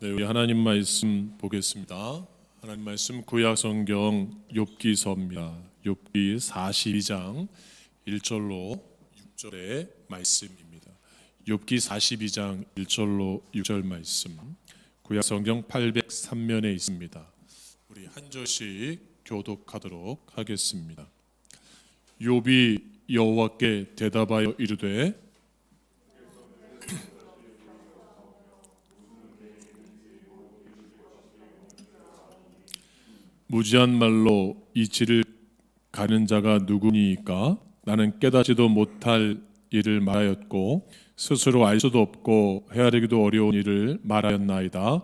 네, 우리 하나님 말씀 보겠습니다. 하나님 말씀 구약 성경 욥기서입니다. 욥기 42장 1절로 6절의 말씀입니다. 욥기 42장 1절로 6절 말씀. 구약 성경 803면에 있습니다. 우리 한 절씩 교독하도록 하겠습니다. 욥이 여호와께 대답하여 이르되 무지한 말로 이 길을 가는 자가 누구니이까? 나는 깨닫지도 못할 일을 말하였고 스스로 알 수도 없고 헤아리기도 어려운 일을 말하였나이다.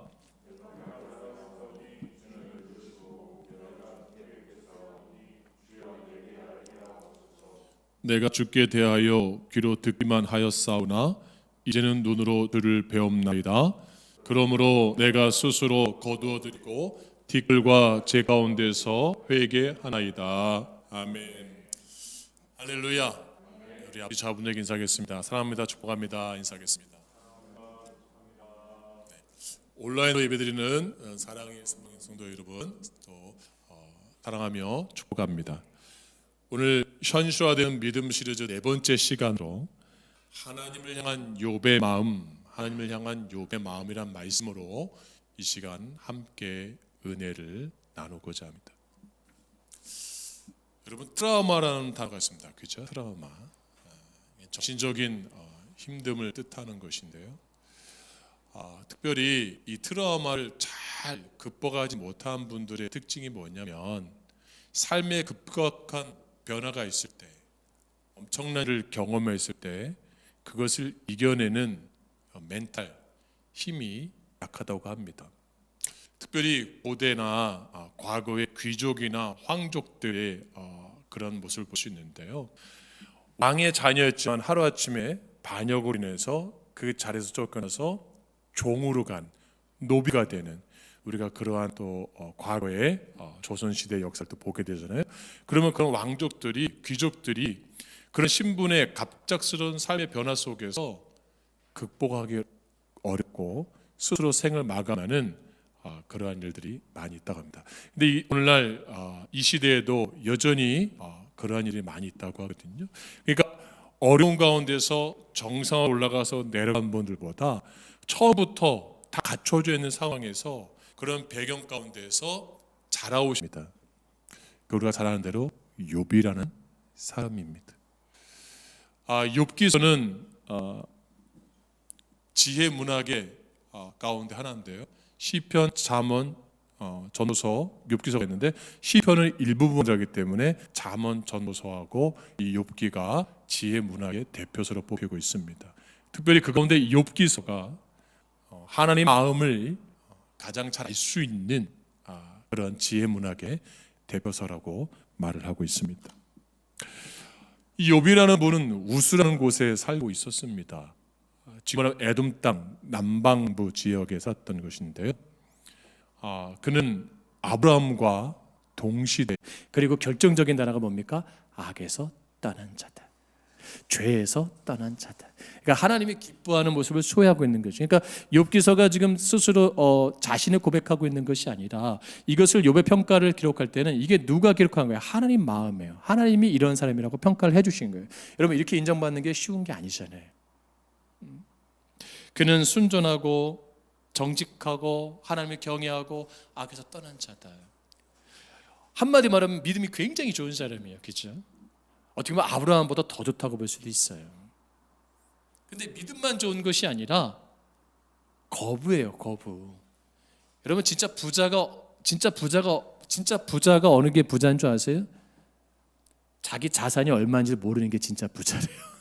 내가 주께 대하여 귀로 듣기만 하였사오나 이제는 눈으로 들을 배옵나이다. 그러므로 내가 스스로 거두어드리고 티끌과 제 가운데서 회개하나이다. 아멘. 할렐루야. 우리 아버지 자분에게 인사하겠습니다. 사랑합니다. 축복합니다. 인사하겠습니다. 네. 온라인으로 예배드리는 사랑의 성도 여러분, 또 사랑하며 축복합니다. 오늘 현실화된 믿음 시리즈 네 번째 시간으로 하나님을 향한 욥의 마음, 하나님을 향한 욥의 마음이란 말씀으로 이 시간 함께 은혜를 나누고자 합니다. 여러분, 트라우마라는 단어가 있습니다. 그죠? 트라우마. 정신적인 힘듦을 뜻하는 것인데요. 특별히 이 트라우마를 잘 극복하지 못한 분들의 특징이 뭐냐면 삶에 급격한 변화가 있을 때, 엄청난 일을 경험했을 때 그것을 이겨내는 멘탈, 힘이 약하다고 합니다. 특별히 고대나 과거의 귀족이나 황족들의 그런 모습을 볼 수 있는데요. 왕의 자녀였지만 하루아침에 반역으로 인해서 그 자리에서 쫓겨나서 종으로 간 노비가 되는, 우리가 그러한 또 과거의 조선시대 역사를 또 보게 되잖아요. 그러면 그런 왕족들이, 귀족들이 그런 신분의 갑작스러운 삶의 변화 속에서 극복하기 어렵고 스스로 생을 마감하는 그러한 일들이 많이 있다고 합니다. 근데 오늘날 이 시대에도 여전히 그러한 일이 많이 있다고 하거든요. 그러니까 어려운 가운데서 정상으로 올라가서 내려간 분들보다 처음부터 다 갖춰져 있는 상황에서 그런 배경 가운데서 자라오십니다. 우리가 잘 아는 대로 욥이라는 사람입니다. 욥기서는 지혜 문학의 가운데 하나인데요. 시편, 잠언, 전도서, 욥기서가 있는데 시편은 일부분이기 때문에 잠언, 전도서하고 이 욥기가 지혜 문학의 대표서로 뽑히고 있습니다. 특별히 그 가운데 욥기서가 하나님 마음을 가장 잘 알 수 있는 그런 지혜 문학의 대표서라고 말을 하고 있습니다. 이 욥이라는 분은 우스라는 곳에 살고 있었습니다. 지금 에돔 땅 남방부 지역에 살았던 것인데요. 그는 아브라함과 동시대, 그리고 결정적인 단어가 뭡니까? 악에서 떠난 자다, 죄에서 떠난 자다. 그러니까 하나님이 기뻐하는 모습을 소유하고 있는 거죠. 그러니까 욥기서가 지금 스스로 자신을 고백하고 있는 것이 아니라 이것을 욥의 평가를 기록할 때는 이게 누가 기록한 거예요? 하나님 마음이에요. 하나님이 이런 사람이라고 평가를 해주신 거예요. 여러분, 이렇게 인정받는 게 쉬운 게 아니잖아요. 그는 순전하고 정직하고 하나님을 경외하고 악에서 떠난 자다. 한마디 말하면 믿음이 굉장히 좋은 사람이에요. 그렇죠? 어떻게 보면 아브라함보다 더 좋다고 볼 수도 있어요. 근데 믿음만 좋은 것이 아니라 거부예요. 거부. 여러분, 진짜 부자가 어느 게 부자인 줄 아세요? 자기 자산이 얼마인지 모르는 게 진짜 부자래요.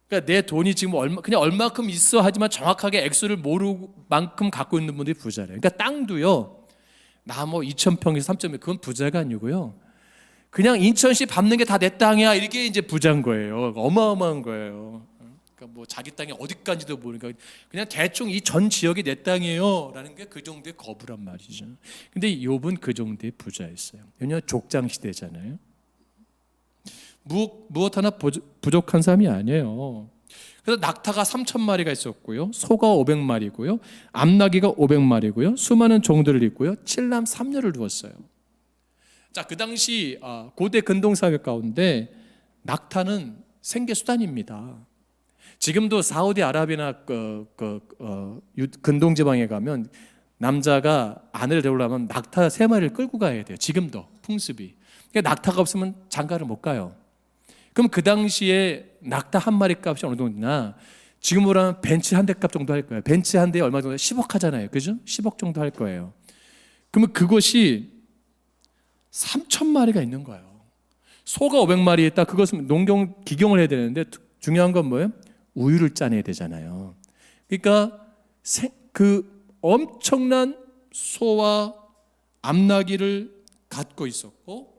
그러니까 내 돈이 지금 그냥 얼마큼 있어 하지만 정확하게 액수를 모르고 만큼 갖고 있는 분들이 부자래요. 그러니까 땅도요, 나 2,000평에서 3,000평, 그건 부자가 아니고요, 그냥 인천시 밟는 게 다 내 땅이야, 이게 이제 부자인 거예요. 어마어마한 거예요. 그러니까 자기 땅이 어디까지도 모르니까 그냥 대충 이 전 지역이 내 땅이에요라는 게 그 정도의 거부란 말이죠. 근데 욥은 그 정도의 부자였어요. 왜냐하면 족장 시대잖아요. 무엇 하나 부족한 사람이 아니에요. 그래서 낙타가 3,000마리가 있었고요, 소가 500마리고요, 암나귀가 500마리고요, 수많은 종들을 있고요, 칠남 삼녀를 두었어요. 자, 그 당시 고대 근동 사회 가운데 낙타는 생계 수단입니다. 지금도 사우디아라비아나 근동 지방에 가면 남자가 아내를 데우려면 낙타 3마리를 끌고 가야 돼요. 지금도 풍습이. 그러니까 낙타가 없으면 장가를 못 가요. 그럼 그 당시에 낙타 한 마리 값이 어느 정도냐? 지금으로 하면 벤츠 한 대 값 정도 할 거예요. 벤츠 한 대에 얼마 정도? 10억 하잖아요. 그죠? 10억 정도 할 거예요. 그러면 그것이 3,000마리가 있는 거예요. 소가 500마리 있다. 그것은 기경을 해야 되는데 중요한 건 뭐예요? 우유를 짜내야 되잖아요. 그러니까 그 엄청난 소와 암나귀를 갖고 있었고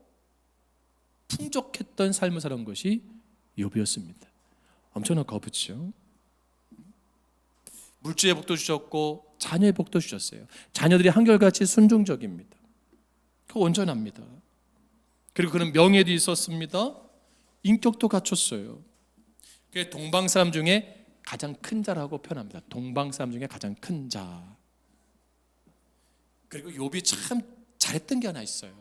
풍족했던 삶을 살아온 것이 욥이었습니다. 엄청난 거부죠. 물질의 복도 주셨고 자녀의 복도 주셨어요. 자녀들이 한결같이 순종적입니다. 온전합니다. 그리고 그는 명예도 있었습니다. 인격도 갖췄어요. 그게 동방 사람 중에 가장 큰 자라고 표현합니다. 동방 사람 중에 가장 큰 자. 그리고 욥이 참 잘했던 게 하나 있어요.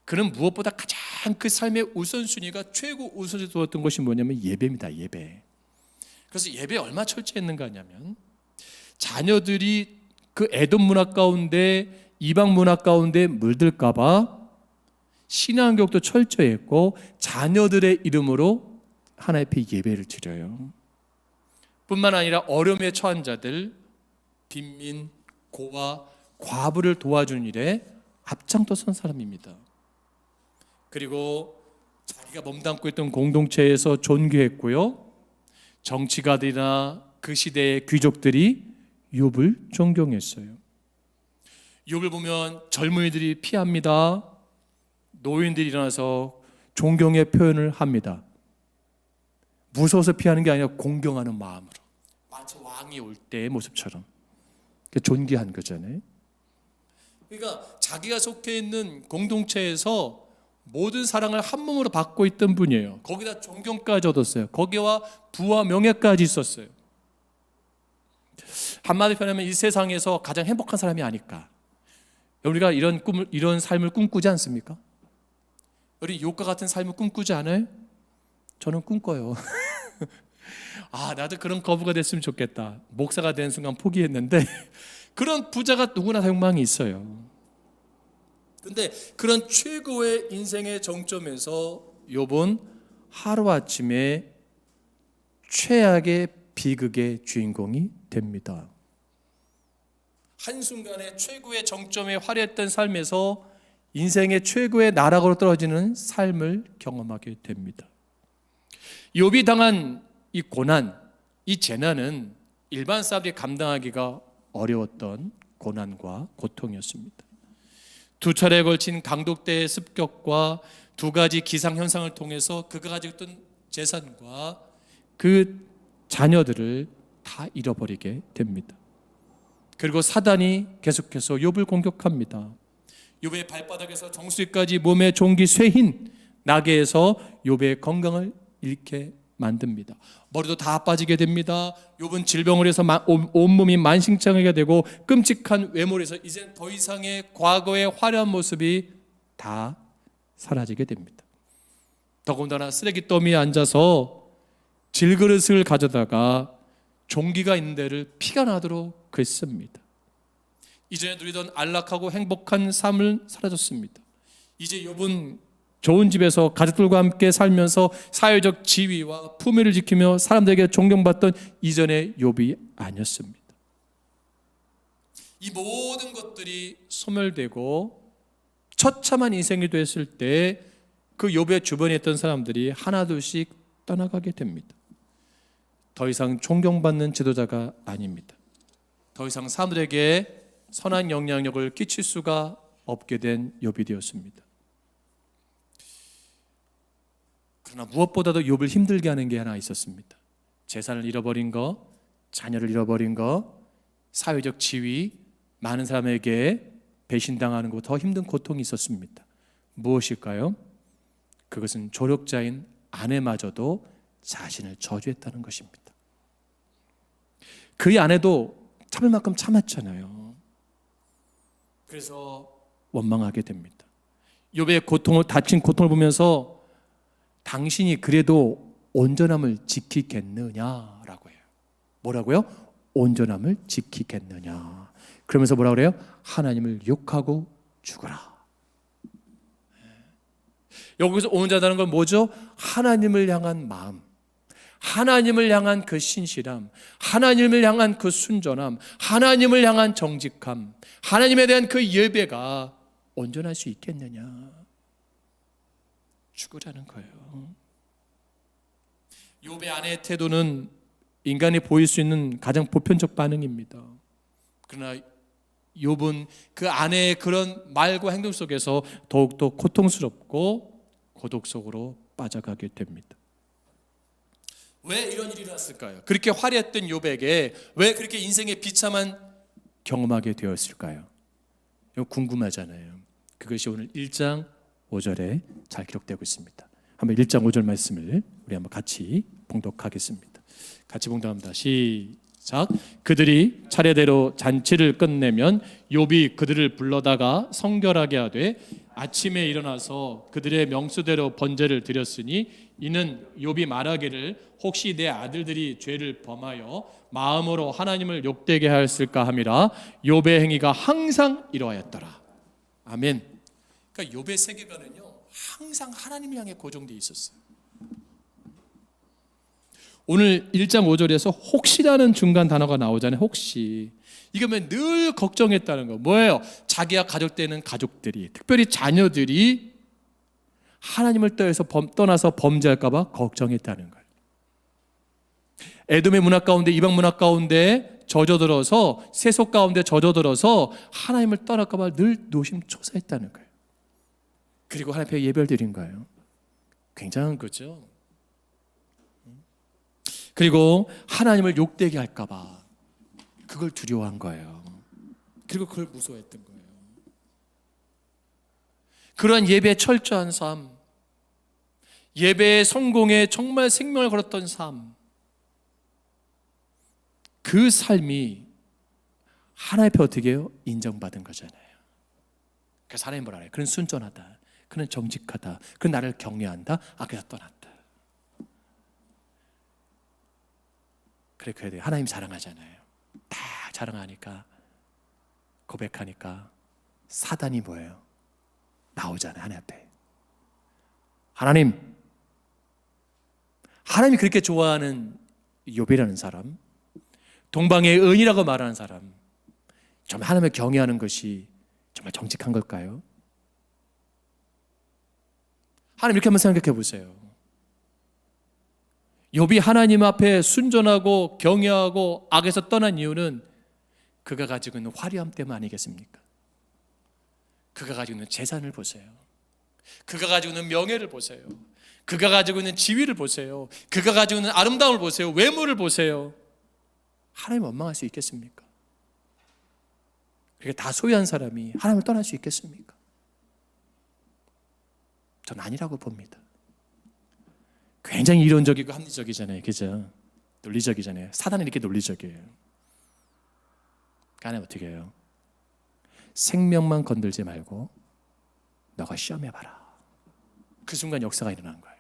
그는 무엇보다 가장 그 삶의 우선순위가 최고 우선순위에 두었던 것이 뭐냐면 예배입니다. 예배. 그래서 예배에 얼마나 철저했는가 하냐면 자녀들이 그 에돔 문화 가운데 이방 문화 가운데 물들까 봐 신앙교육도 철저히 했고 자녀들의 이름으로 하나님 앞에 예배를 드려요. 뿐만 아니라 어려움에 처한 자들, 빈민, 고아, 과부를 도와주는 일에 앞장서선 사람입니다. 그리고 자기가 몸담고 있던 공동체에서 존귀했고요, 정치가들이나 그 시대의 귀족들이 욥을 존경했어요. 욥을 보면 젊은이들이 피합니다. 노인들이 일어나서 존경의 표현을 합니다. 무서워서 피하는 게 아니라 공경하는 마음으로, 마치 왕이 올 때의 모습처럼 존귀한 거잖아요. 그러니까 자기가 속해 있는 공동체에서 모든 사랑을 한 몸으로 받고 있던 분이에요. 거기다 존경까지 얻었어요. 거기와 부와 명예까지 있었어요. 한마디 표현하면 이 세상에서 가장 행복한 사람이 아닐까. 우리가 이런 삶을 꿈꾸지 않습니까? 우리 욥과 같은 삶을 꿈꾸지 않아요? 저는 꿈꿔요. 나도 그런 거부가 됐으면 좋겠다. 목사가 된 순간 포기했는데 그런 부자가 누구나 다 욕망이 있어요. 근데 그런 최고의 인생의 정점에서 욥은 하루아침에 최악의 비극의 주인공이 됩니다. 한순간에 최고의 정점에 화려했던 삶에서 인생의 최고의 나락으로 떨어지는 삶을 경험하게 됩니다. 욥이 당한 이 고난, 이 재난은 일반 사람들이 감당하기가 어려웠던 고난과 고통이었습니다. 2차례에 걸친 강독대의 습격과 2가지 기상현상을 통해서 그가 가지고 있던 재산과 그 자녀들을 다 잃어버리게 됩니다. 그리고 사단이 계속해서 욥을 공격합니다. 욥의 발바닥에서 정수리까지 몸의 종기 쇠흰 나게에서 욥의 건강을 잃게 만듭니다. 머리도 다 빠지게 됩니다. 욥은 질병을 해서 온몸이 만신창이가 되고 끔찍한 외모에서 이제 더 이상의 과거의 화려한 모습이 다 사라지게 됩니다. 더군다나 쓰레기 더미에 앉아서 질그릇을 가져다가 종기가 있는 데를 피가 나도록 긁습니다. 이전에 누리던 안락하고 행복한 삶을 사라졌습니다. 이제 욥은 좋은 집에서 가족들과 함께 살면서 사회적 지위와 품위를 지키며 사람들에게 존경받던 이전의 욥이 아니었습니다. 이 모든 것들이 소멸되고 처참한 인생이 됐을 때 그 욥의 주변에 있던 사람들이 하나둘씩 떠나가게 됩니다. 더 이상 존경받는 지도자가 아닙니다. 더 이상 사람들에게 선한 영향력을 끼칠 수가 없게 된 욥이 되었습니다. 그러나 무엇보다도 욥을 힘들게 하는 게 하나 있었습니다. 재산을 잃어버린 거, 자녀를 잃어버린 거, 사회적 지위, 많은 사람에게 배신당하는 것, 더 힘든 고통이 있었습니다. 무엇일까요? 그것은 조력자인 아내마저도 자신을 저주했다는 것입니다. 그의 아내도 참을 만큼 참았잖아요. 그래서 원망하게 됩니다. 욥의 고통을, 다친 고통을 보면서 당신이 그래도 온전함을 지키겠느냐라고 해요. 뭐라고요? 온전함을 지키겠느냐. 그러면서 뭐라 그래요? 하나님을 욕하고 죽어라. 여기서 온전하다는 건 뭐죠? 하나님을 향한 마음, 하나님을 향한 그 신실함, 하나님을 향한 그 순전함, 하나님을 향한 정직함, 하나님에 대한 그 예배가 온전할 수 있겠느냐. 죽으라는 거예요. 욥의 아내의 태도는 인간이 보일 수 있는 가장 보편적 반응입니다. 그러나 욥은 그 아내의 그런 말과 행동 속에서 더욱더 고통스럽고 고독 속으로 빠져가게 됩니다. 왜 이런 일이 일어났을까요? 그렇게 화려했던 욥에게 왜 그렇게 인생의 비참한 경험하게 되었을까요? 이거 궁금하잖아요. 그것이 오늘 1장 5절에 잘 기록되고 있습니다. 한번 1장 5절 말씀을 우리 한번 같이 봉독하겠습니다. 같이 봉독합니다. 시작. 그들이 차례대로 잔치를 끝내면 욥이 그들을 불러다가 성결하게 하되 아침에 일어나서 그들의 명수대로 번제를 드렸으니 이는 욥이 말하기를 혹시 내 아들들이 죄를 범하여 마음으로 하나님을 욕되게 하였을까 함이라. 욥의 행위가 항상 이러하였더라. 아멘. 그러니까 욥의 세계관은요 항상 하나님을 향해 고정되어 있었어요. 오늘 1장 5절에서 혹시라는 중간 단어가 나오잖아요. 혹시. 이거면 늘 걱정했다는 거. 뭐예요? 자기와 가족되는 가족들이, 특별히 자녀들이 하나님을 떠나서 범죄할까 봐 걱정했다는 거예요. 에돔의 문화 가운데, 이방 문화 가운데 젖어들어서, 세속 가운데 젖어들어서 하나님을 떠날까 봐 늘 노심초사했다는 거예요. 그리고 하나님 앞에 예배를 드린 거예요. 굉장한 거죠. 그리고 하나님을 욕되게 할까 봐 그걸 두려워한 거예요. 그리고 그걸 무서워했던 거예요. 그러한 예배의 철저한 삶, 예배의 성공에 정말 생명을 걸었던 삶, 그 삶이 하나님 앞에 어떻게 해요? 인정받은 거잖아요. 그래서 하나님 뭐라 그래요? 그는 순전하다, 그는 정직하다, 그는 나를 경외한다. 그래서 떠났다. 그래야 돼요. 하나님 자랑하잖아요. 다 자랑하니까, 고백하니까 사단이 뭐예요? 나오잖아요. 하나님 앞에. 하나님이 그렇게 좋아하는 욥이라는 사람, 동방의 은이라고 말하는 사람, 정말 하나님을 경외하는 것이 정말 정직한 걸까요? 하나님 이렇게 한번 생각해 보세요. 욥이 하나님 앞에 순전하고 경외하고 악에서 떠난 이유는 그가 가지고 있는 화려함 때문 아니겠습니까? 그가 가지고 있는 재산을 보세요. 그가 가지고 있는 명예를 보세요. 그가 가지고 있는 지위를 보세요. 그가 가지고 있는 아름다움을 보세요. 외모를 보세요. 하나님 원망할 수 있겠습니까? 그게 다 소유한 사람이 하나님을 떠날 수 있겠습니까? 전 아니라고 봅니다. 굉장히 이론적이고 합리적이잖아요. 그죠? 논리적이잖아요. 사단은 이렇게 논리적이에요. 하나님 어떻게 해요? 생명만 건들지 말고 너가 시험해봐라. 그 순간 역사가 일어나는 거예요.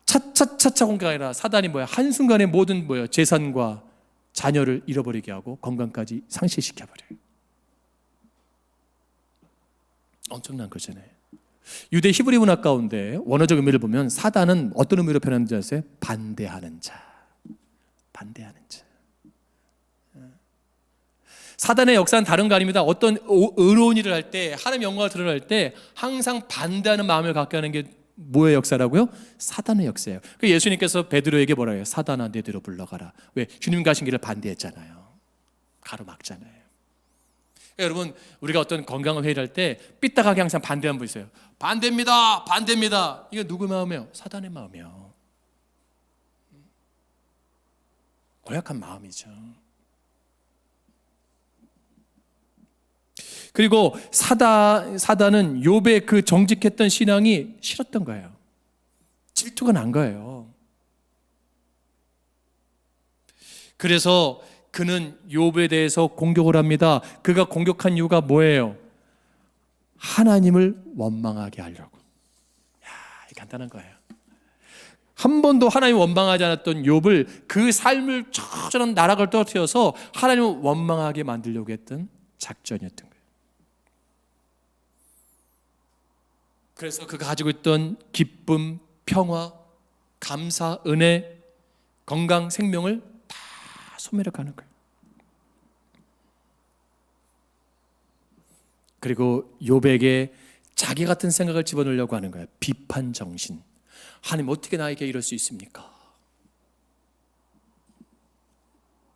차차차차 공개가 아니라 사단이 뭐야? 한순간에 모든 뭐야? 재산과 자녀를 잃어버리게 하고 건강까지 상실시켜버려요. 엄청난 거잖아요. 유대 히브리 문화 가운데 원어적 의미를 보면 사단은 어떤 의미로 표현하는지 아세요? 반대하는 자. 반대하는 자. 사단의 역사는 다른 거 아닙니다. 어떤 의로운 일을 할 때, 하나님 영광을 드러낼 때 항상 반대하는 마음을 갖게 하는 게 뭐의 역사라고요? 사단의 역사예요. 그 예수님께서 베드로에게 뭐라 해요? 사단아 내 뒤로 물러가라. 왜? 주님 가신 길을 반대했잖아요. 가로막잖아요. 그러니까 여러분, 우리가 어떤 건강을 회의할 때 삐딱하게 항상 반대하는 분 있어요. 반대입니다. 반대입니다. 이게 누구 마음이에요? 사단의 마음이에요. 고약한 마음이죠. 그리고 사단은 욥의 그 정직했던 신앙이 싫었던 거예요. 질투가 난 거예요. 그래서 그는 욥에 대해서 공격을 합니다. 그가 공격한 이유가 뭐예요? 하나님을 원망하게 하려고. 간단한 거예요. 한 번도 하나님 원망하지 않았던 욥을 그 삶을 처절한 나락을 떨어뜨려서 하나님을 원망하게 만들려고 했던 작전이었던 거예요. 그래서 그가 가지고 있던 기쁨, 평화, 감사, 은혜, 건강, 생명을 다 소멸해 가는 거예요. 그리고 욥에게 자기 같은 생각을 집어넣으려고 하는 거예요. 비판 정신. 하나님 어떻게 나에게 이럴 수 있습니까?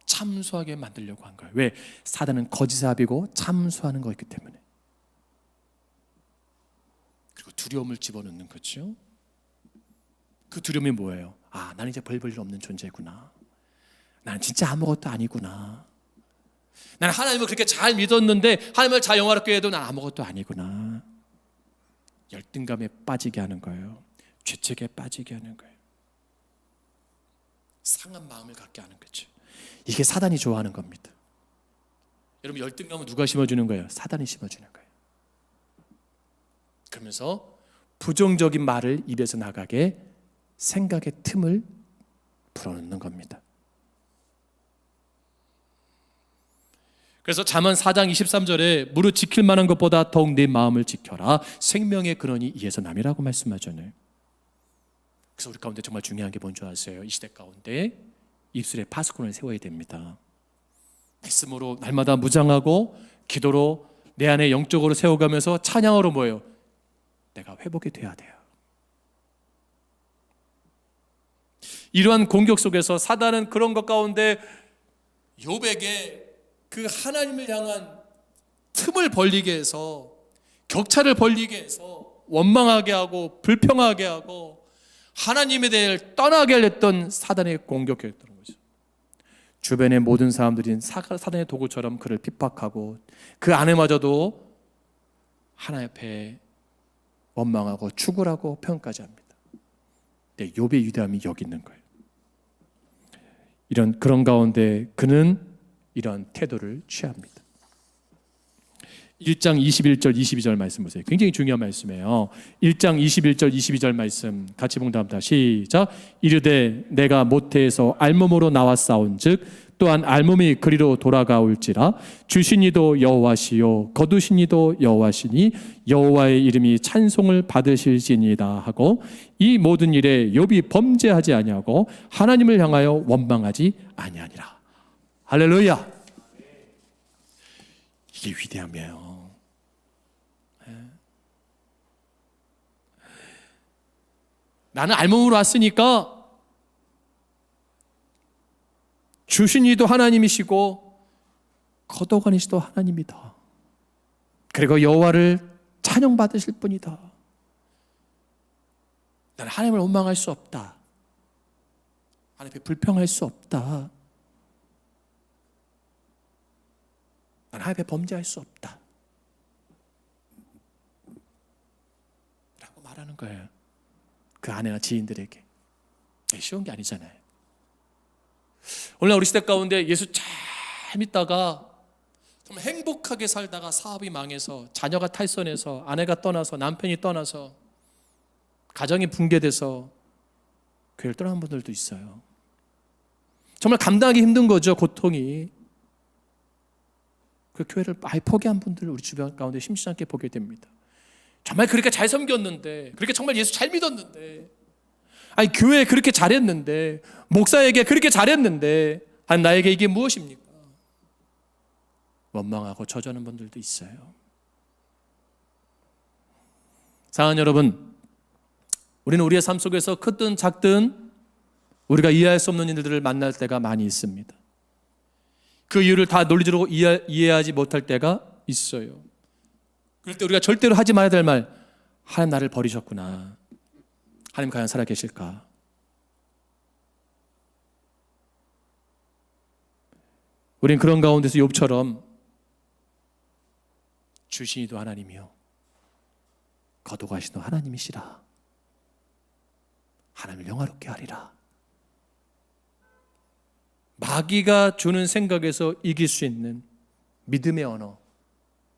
참소하게 만들려고 한 거예요. 왜? 사단은 거짓의 합이고 참소하는 거였기 때문에. 그리고 두려움을 집어넣는 거죠. 그 두려움이 뭐예요? 아, 나는 이제 벌 볼 일 없는 존재구나. 나는 진짜 아무것도 아니구나. 나는 하나님을 그렇게 잘 믿었는데 하나님을 잘 영화롭게 해도 난 아무것도 아니구나. 열등감에 빠지게 하는 거예요. 죄책에 빠지게 하는 거예요. 상한 마음을 갖게 하는 거죠. 이게 사단이 좋아하는 겁니다. 여러분, 열등감은 누가 심어주는 거예요? 사단이 심어주는 거예요. 그러면서 부정적인 말을 입에서 나가게 생각의 틈을 풀어놓는 겁니다. 그래서 잠언 4장 23절에 무릇 지킬 만한 것보다 더욱 내 마음을 지켜라. 생명의 근원이 이에서 남이라고 말씀하잖아요. 그래서 우리 가운데 정말 중요한 게 뭔지 아세요? 이 시대 가운데 입술에 파수꾼을 세워야 됩니다. 말씀으로 날마다 무장하고 기도로 내 안에 영적으로 세워가면서 찬양으로 뭐예요? 내가 회복이 돼야 돼요. 이러한 공격 속에서 사단은 그런 것 가운데 욥에게 그 하나님을 향한 틈을 벌리게 해서, 격차를 벌리게 해서 원망하게 하고 불평하게 하고 하나님에 대해 떠나게 하려던 사단의 공격이었던 거죠. 주변의 모든 사람들이 사단의 도구처럼 그를 핍박하고 그 안에마저도 하나님 앞에 원망하고 추구하고 평가까지 합니다. 근데 욥의 위대함이 여기 있는 거예요. 그런 가운데 그는 이러한 태도를 취합니다. 1장 21절 22절 말씀 보세요. 굉장히 중요한 말씀이에요. 1장 21절 22절 말씀 같이 봉답합니다. 시작. 이르되 내가 모태에서 알몸으로 나왔사온즉 또한 알몸이 그리로 돌아가올지라 주시니도 여호와시요 거두시니도 여호와시니 여호와의 이름이 찬송을 받으실지니이다 하고 이 모든 일에 욥이 범죄하지 아니하고 하나님을 향하여 원망하지 아니하니라. 할렐루야. 이게 위대함이에요. 나는 알몸으로 왔으니까 주신 이도 하나님이시고 거둬가니시도 하나님이다. 그리고 여호와를 찬양받으실 분이다. 나는 하나님을 원망할 수 없다. 하나님 앞에 불평할 수 없다. 나는 하나님 앞에 범죄할 수 없다. 라고 말하는 거예요. 그 아내나 지인들에게. 쉬운 게 아니잖아요. 오늘 우리 시대 가운데 예수 잘 믿다가 정말 행복하게 살다가 사업이 망해서 자녀가 탈선해서 아내가 떠나서 남편이 떠나서 가정이 붕괴돼서 교회를 떠나는 분들도 있어요. 정말 감당하기 힘든 거죠, 고통이. 그 교회를 아예 포기한 분들을 우리 주변 가운데 심심치 않게 보게 됩니다. 정말 그렇게 잘 섬겼는데, 그렇게 정말 예수 잘 믿었는데, 아니 교회에 그렇게 잘했는데, 목사에게 그렇게 잘했는데, 아니 나에게 이게 무엇입니까? 원망하고 저주하는 분들도 있어요. 사랑하는 여러분, 우리는 우리의 삶 속에서 크든 작든 우리가 이해할 수 없는 일들을 만날 때가 많이 있습니다. 그 이유를 다 논리적으로 이해하지 못할 때가 있어요. 그럴 때 우리가 절대로 하지 말아야 될 말, 하나님 나를 버리셨구나. 하나님 과연 살아계실까? 우린 그런 가운데서 욥처럼 주신이도 하나님이요 거두가시도 하나님이시라. 하나님을 영화롭게 하리라. 마귀가 주는 생각에서 이길 수 있는 믿음의 언어,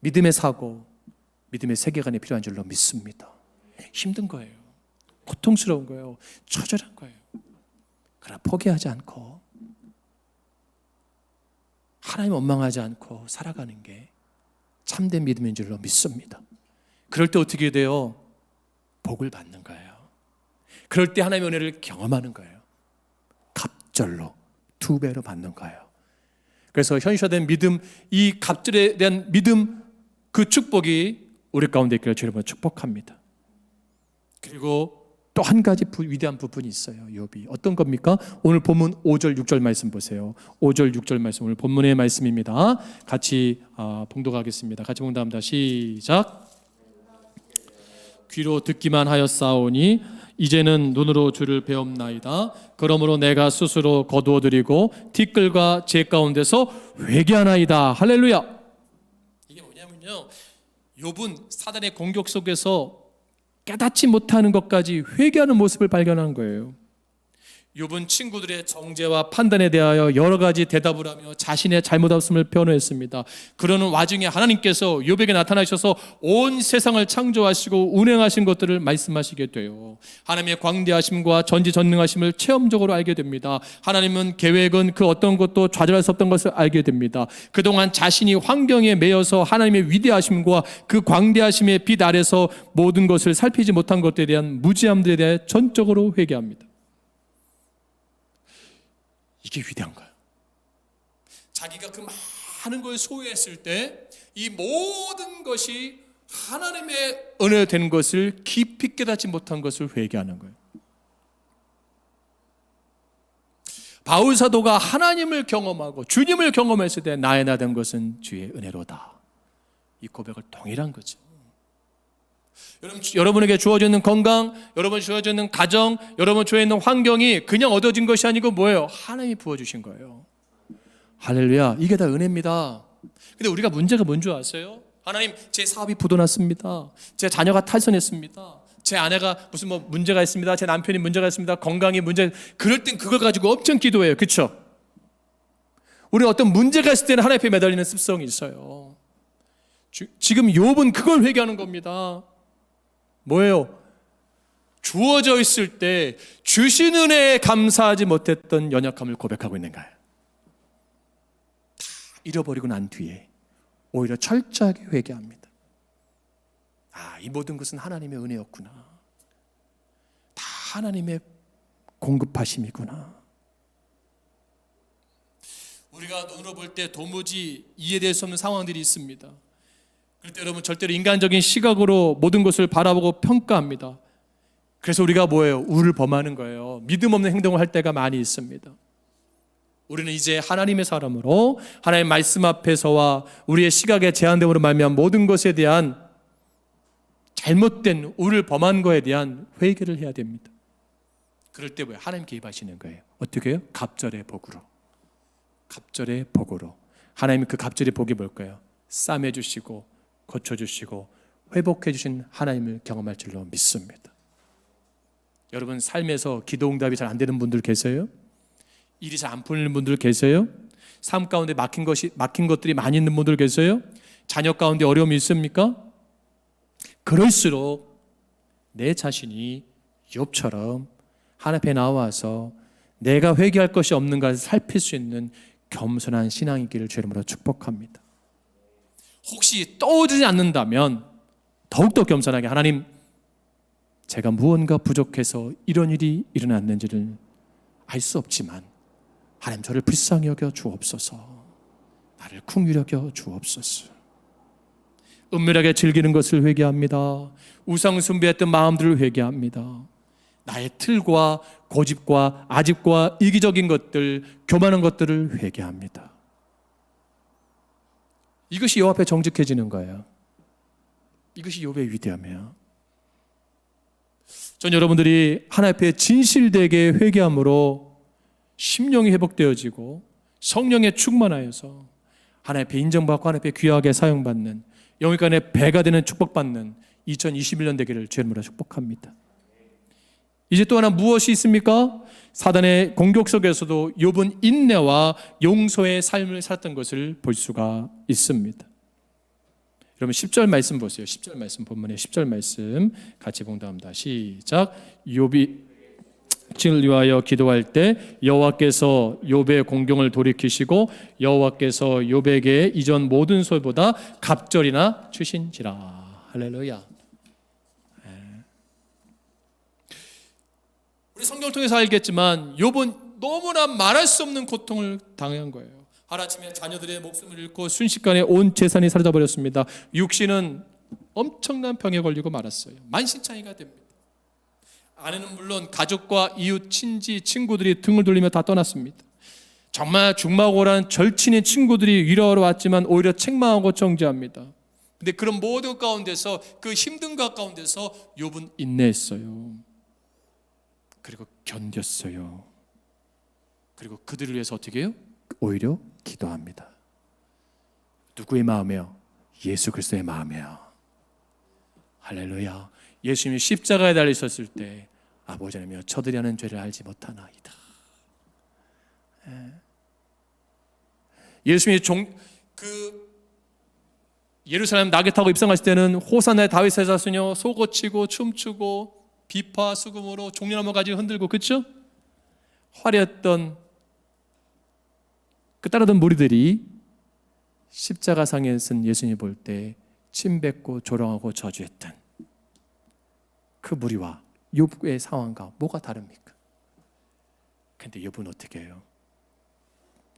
믿음의 사고, 믿음의 세계관이 필요한 줄로 믿습니다. 힘든 거예요. 고통스러운 거예요. 처절한 거예요. 그러나 포기하지 않고 하나님 원망하지 않고 살아가는 게 참된 믿음인 줄로 믿습니다. 그럴 때 어떻게 돼요? 복을 받는 거예요. 그럴 때 하나님의 은혜를 경험하는 거예요. 갑절로 2배로 받는 거예요. 그래서 현실화된 믿음, 이 갑절에 대한 믿음, 그 축복이 우리 가운데 있기를 주님으로 축복합니다. 그리고 또 한 가지 위대한 부분이 있어요. 욥이 어떤 겁니까? 오늘 본문 5절 6절 말씀 보세요. 5절 6절 말씀, 오늘 본문의 말씀입니다. 같이 봉독하겠습니다. 같이 봉독합니다. 시작. 귀로 듣기만 하였사오니 이제는 눈으로 주를 배움나이다. 그러므로 내가 스스로 거두어드리고 티끌과 재 가운데서 회개하나이다. 할렐루야. 이게 뭐냐면요, 욥은 사단의 공격 속에서 깨닫지 못하는 것까지 회개하는 모습을 발견한 거예요. 욥은 친구들의 정죄와 판단에 대하여 여러 가지 대답을 하며 자신의 잘못없음을 변호했습니다. 그러는 와중에 하나님께서 욥에게 나타나셔서 온 세상을 창조하시고 운행하신 것들을 말씀하시게 돼요. 하나님의 광대하심과 전지전능하심을 체험적으로 알게 됩니다. 하나님은 계획은 그 어떤 것도 좌절할 수 없던 것을 알게 됩니다. 그동안 자신이 환경에 매여서 하나님의 위대하심과 그 광대하심의 빛 아래서 모든 것을 살피지 못한 것들에 대한 무지함들에 대해 전적으로 회개합니다. 이게 위대한 거예요. 자기가 그 많은 걸 소유했을 때 이 모든 것이 하나님의 은혜가 된 것을 깊이 깨닫지 못한 것을 회개하는 거예요. 바울 사도가 하나님을 경험하고 주님을 경험했을 때 나의 나 된 것은 주의 은혜로다. 이 고백을 동일한 거죠. 여러분에게 주어져 있는 건강, 여러분 주어져 있는 가정, 여러분 주어져 있는 환경이 그냥 얻어진 것이 아니고 뭐예요? 하나님이 부어주신 거예요. 할렐루야. 이게 다 은혜입니다. 근데 우리가 문제가 뭔 줄 아세요? 하나님, 제 사업이 부도났습니다. 제 자녀가 탈선했습니다. 제 아내가 무슨 문제가 있습니다. 제 남편이 문제가 있습니다. 건강이 문제. 그럴 땐 그걸 가지고 엄청 기도해요. 그렇죠? 우리 어떤 문제가 있을 때는 하나님 앞에 매달리는 습성이 있어요. 지금 욥은 그걸 회개하는 겁니다. 뭐예요? 주어져 있을 때 주신 은혜에 감사하지 못했던 연약함을 고백하고 있는 거예요. 다 잃어버리고 난 뒤에 오히려 철저하게 회개합니다. 이 모든 것은 하나님의 은혜였구나. 다 하나님의 공급하심이구나. 우리가 눈으로 볼 때 도무지 이해될 수 없는 상황들이 있습니다. 그럴 때 여러분 절대로 인간적인 시각으로 모든 것을 바라보고 평가합니다. 그래서 우리가 뭐예요? 우를 범하는 거예요. 믿음 없는 행동을 할 때가 많이 있습니다. 우리는 이제 하나님의 사람으로 하나님의 말씀 앞에서와 우리의 시각의 제한됨으로 말미암아 모든 것에 대한 잘못된 우를 범한 거에 대한 회개를 해야 됩니다. 그럴 때 뭐예요? 하나님 개입하시는 거예요. 어떻게 해요? 갑절의 복으로. 갑절의 복으로. 하나님은 그 갑절의 복이 뭘까요? 싸매주시고 고쳐주시고 회복해주신 하나님을 경험할 줄로 믿습니다. 여러분 삶에서 기도 응답이 잘 안 되는 분들 계세요? 일이 잘 안 풀리는 분들 계세요? 삶 가운데 막힌 것들이 많이 있는 분들 계세요? 자녀 가운데 어려움이 있습니까? 그럴수록 내 자신이 욥처럼 하나님 앞에 나와서 내가 회개할 것이 없는가를 살필 수 있는 겸손한 신앙이기를 주의 이름으로 축복합니다. 혹시 떠오르지 않는다면 더욱더 겸손하게 하나님, 제가 무언가 부족해서 이런 일이 일어났는지를 알 수 없지만 하나님 저를 불쌍히 여겨 주옵소서. 나를 긍휼히 여겨 주옵소서. 은밀하게 즐기는 것을 회개합니다. 우상 숭배했던 마음들을 회개합니다. 나의 틀과 고집과 아집과 이기적인 것들, 교만한 것들을 회개합니다. 이것이 욥 앞에 정직해지는 거예요. 이것이 욥의 위대함이에요. 전 여러분들이 하나님 앞에 진실되게 회개함으로 심령이 회복되어지고 성령에 충만하여서 하나님 앞에 인정받고 하나님 앞에 귀하게 사용받는 영육간의 배가 되는 축복받는 2021년 되기를 주의 이름으로 축복합니다. 이제 또 하나 무엇이 있습니까? 사단의 공격 속에서도 욥은 인내와 용서의 삶을 살았던 것을 볼 수가 있습니다. 여러분 10절 말씀 보세요. 10절 말씀 본문의 10절 말씀 같이 봉독합니다. 시작. 욥이 을 위하여 기도할 때 여호와께서 욥의 공경을 돌이키시고 여호와께서 욥에게 이전 모든 소보다 갑절이나 주신지라. 할렐루야. 우리 성경을 통해서 알겠지만 욥은 너무나 말할 수 없는 고통을 당한 거예요. 하루아침에 자녀들의 목숨을 잃고 순식간에 온 재산이 사라져 버렸습니다. 육신은 엄청난 병에 걸리고 말았어요. 만신창이가 됩니다. 아내는 물론 가족과 이웃, 친지, 친구들이 등을 돌리며 다 떠났습니다. 정말 중마고란 절친의 친구들이 위로하러 왔지만 오히려 책망하고 정죄합니다. 근데 그런 모든 가운데서 그 힘든 것 가운데서 욥은 인내했어요. 그리고 견뎠어요. 그리고 그들을 위해서 어떻게 해요? 오히려 기도합니다. 누구의 마음이요? 예수 그리스도의 마음이에요. 할렐루야. 예수님이 십자가에 달려 있었을 때 아버지 하나님이여 저들이 하는 죄를 알지 못하나이다. 예수님이 예루살렘 나귀 타고 입성하실 때는 호산나의 다윗의 자손이여 소고치고 춤추고 비파 수금으로 종려나무 가지 흔들고 그렇죠? 화려했던 그 따르던 무리들이 십자가상에 쓴 예수님 볼 때 침뱉고 조롱하고 저주했던 그 무리와 욥의 상황과 뭐가 다릅니까? 근데 욥은 어떻게 해요?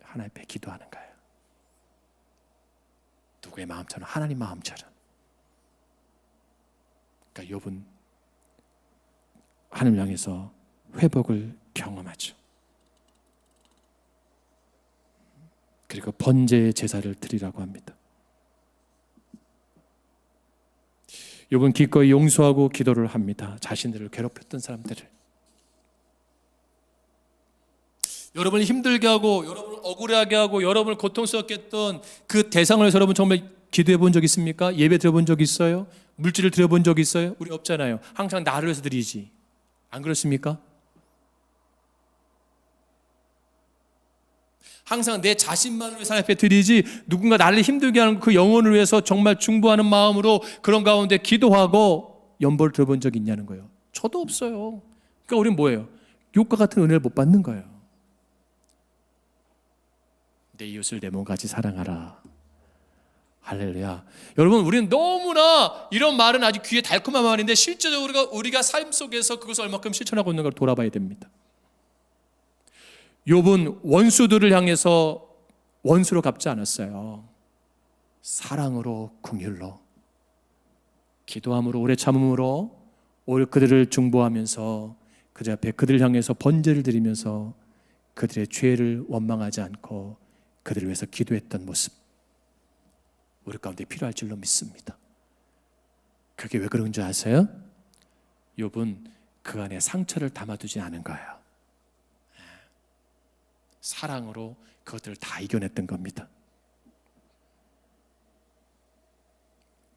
하나님 앞에 기도하는 거예요. 누구의 마음처럼? 하나님 마음처럼. 그러니까 욥은 하나님을 향해서 회복을 경험하죠. 그리고 번제의 제사를 드리라고 합니다. 욥은 기꺼이 용서하고 기도를 합니다. 자신들을 괴롭혔던 사람들을. 여러분을 힘들게 하고 여러분을 억울하게 하고 여러분을 고통스럽게 했던 그 대상을 위해서 여러분 정말 기도해 본 적 있습니까? 예배 드려본 적 있어요? 물질을 드려본 적 있어요? 우리 없잖아요. 항상 나를 위해서 드리지. 안 그렇습니까? 항상 내 자신만을 위해서 하나님 앞에 드리지 누군가 나를 힘들게 하는 그 영혼을 위해서 정말 중보하는 마음으로 그런 가운데 기도하고 연보를 들어본 적이 있냐는 거예요. 저도 없어요. 그러니까 우리는 뭐예요? 욥과 같은 은혜를 못 받는 거예요. 내 이웃을 내 몸같이 사랑하라. 할렐루야. 여러분 우리는 너무나 이런 말은 아주 귀에 달콤한 말인데 실제적으로 우리가 삶 속에서 그것을 얼마큼 실천하고 있는 걸 돌아봐야 됩니다. 욥은 원수들을 향해서 원수로 갚지 않았어요. 사랑으로 긍휼로 기도함으로 오래 참음으로 오히려 그들을 중보하면서 그들 앞에 그들을 향해서 번제를 드리면서 그들의 죄를 원망하지 않고 그들을 위해서 기도했던 모습 우리 가운데 필요할 줄로 믿습니다. 그게 왜 그런 줄 아세요? 욥은 그 안에 상처를 담아두지 않은 거예요. 사랑으로 그것들을 다 이겨냈던 겁니다.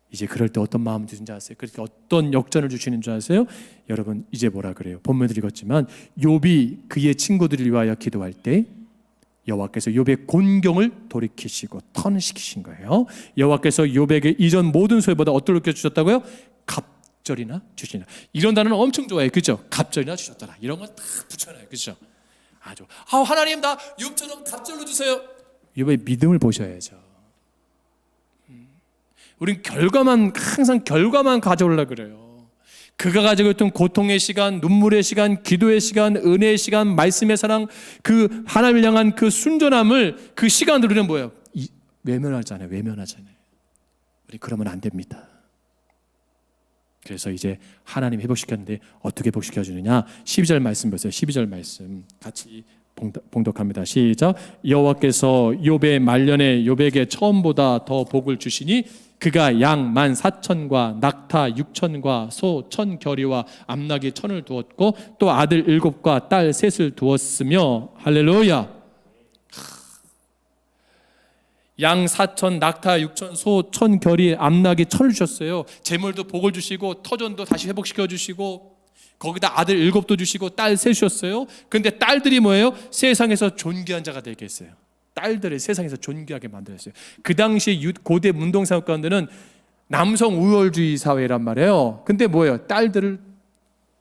이제 그럴 때 어떤 마음을 주시는지 아세요? 그럴 때 어떤 역전을 주시는 줄 아세요? 여러분 이제 뭐라 그래요? 본문도 읽었지만 욥이 그의 친구들을 위하여 기도할 때 여호와께서 욥의 곤경을 돌이키시고 턴시키신 거예요. 여호와께서 욥에게 이전 모든 소유보다 어떻게 주셨다고요? 갑절이나 주시나. 이런 단어는 엄청 좋아해요. 그죠? 갑절이나 주셨더라. 이런 건 다 붙여놔요. 그죠? 아주 하나님 나 욥처럼 갑절로 주세요. 욥의 믿음을 보셔야죠. 우린 항상 결과만 가져오려고 그래요. 그가 가지고 있던 고통의 시간, 눈물의 시간, 기도의 시간, 은혜의 시간, 말씀의 사랑, 그 하나님을 향한 그 순전함을 그 시간으로 우리는 뭐예요? 외면하잖아요. 우리 그러면 안 됩니다. 그래서 이제 하나님 회복시켰는데 어떻게 회복시켜주느냐? 12절 말씀 보세요. 12절 말씀 같이 봉독합니다. 시작. 여호와께서 욥의 말년에 욥에게 처음보다 더 복을 주시니 그가 양 14,000과 낙타 6,000과 소 1,000겨리와 암나귀 1,000을 두었고 또 아들 7과 딸 3을 두었으며 할렐루야. 양 4,000, 낙타 6,000, 소 1,000겨리, 암나귀 1,000을 주셨어요. 재물도 복을 주시고 터전도 다시 회복시켜 주시고 거기다 아들 7도 주시고 딸 3 주셨어요. 근데 딸들이 뭐예요? 세상에서 존귀한 자가 되게 했어요. 딸들을 세상에서 존귀하게 만들었어요. 그 당시 고대 문동사회 가운데는 남성 우월주의 사회란 말이에요. 근데 뭐예요? 딸들을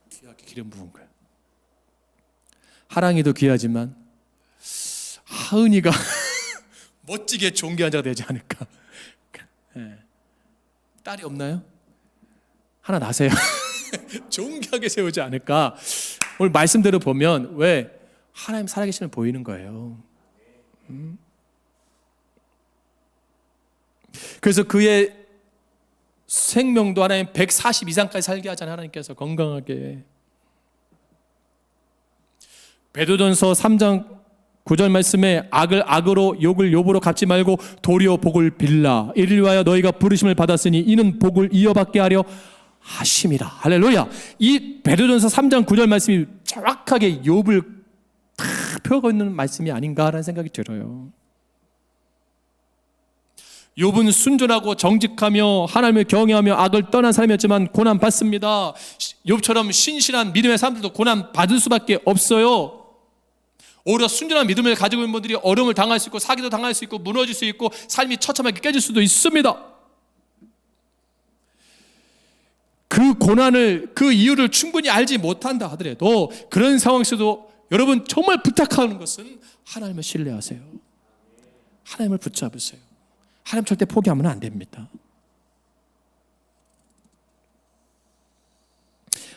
귀하게 기름 부은 거예요. 하랑이도 귀하지만 하은이가 멋지게 존귀한 자가 되지 않을까. 네. 딸이 없나요? 하나 낳으세요. 존귀하게 세우지 않을까. 오늘 말씀대로 보면 왜 하나님 살아계시는 보이는 거예요. 그래서 그의 생명도 하나님 140 이상까지 살게 하잖아요. 하나님께서 건강하게. 베드로전서 3장 9절 말씀에 악을 악으로 욕을 욕으로 갚지 말고 도리어 복을 빌라. 이를 위하여 너희가 부르심을 받았으니 이는 복을 이어받게 하려 하심이라. 할렐루야. 이 베드로전서 3장 9절 말씀이 정확하게 욥을 다 표하고 있는 말씀이 아닌가라는 생각이 들어요. 욥은 순전하고 정직하며 하나님을 경외하며 악을 떠난 사람이었지만 고난 받습니다. 욥처럼 신실한 믿음의 사람들도 고난 받을 수밖에 없어요. 오히려 순전한 믿음을 가지고 있는 분들이 어려움을 당할 수 있고 사기도 당할 수 있고 무너질 수 있고 삶이 처참하게 깨질 수도 있습니다. 그 고난을, 그 이유를 충분히 알지 못한다 하더라도 그런 상황에서도 여러분 정말 부탁하는 것은 하나님을 신뢰하세요. 하나님을 붙잡으세요. 하나님 절대 포기하면 안 됩니다.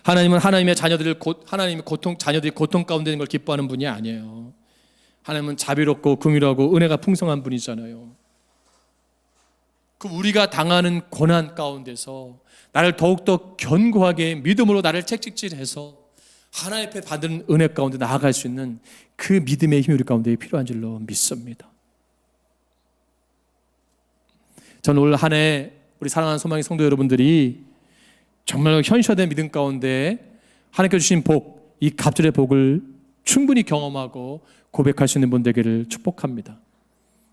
하나님은 하나님의 자녀들을 자녀들이 고통 가운데 있는 걸 기뻐하는 분이 아니에요. 하나님은 자비롭고 긍휼하고 은혜가 풍성한 분이잖아요. 그 우리가 당하는 고난 가운데서 나를 더욱더 견고하게 믿음으로 나를 채찍질해서 하나님 앞에 받은 은혜 가운데 나아갈 수 있는 그 믿음의 힘이 우리 가운데 필요한 줄로 믿습니다. 저는 올 한 해 우리 사랑하는 소망의 성도 여러분들이 정말 현실화된 믿음 가운데 하나님께 주신 복, 이 갑절의 복을 충분히 경험하고 고백할 수 있는 분 되기를 축복합니다.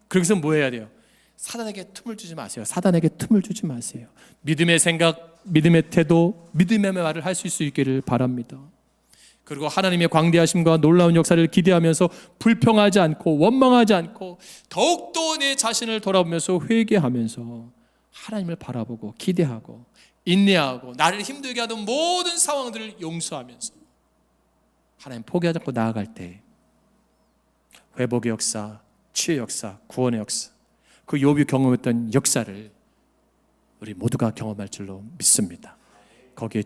그래서 뭐 해야 돼요? 사단에게 틈을 주지 마세요. 사단에게 틈을 주지 마세요. 믿음의 생각, 믿음의 태도, 믿음의 말을 할 수 있기를 바랍니다. 그리고 하나님의 광대하심과 놀라운 역사를 기대하면서 불평하지 않고 원망하지 않고 더욱더 내 자신을 돌아보면서 회개하면서 하나님을 바라보고 기대하고 인내하고 나를 힘들게 하던 모든 상황들을 용서하면서 하나님 포기하지 않고 나아갈 때 회복의 역사, 치유의 역사, 구원의 역사, 그 욥이 경험했던 역사를 우리 모두가 경험할 줄로 믿습니다. 거기에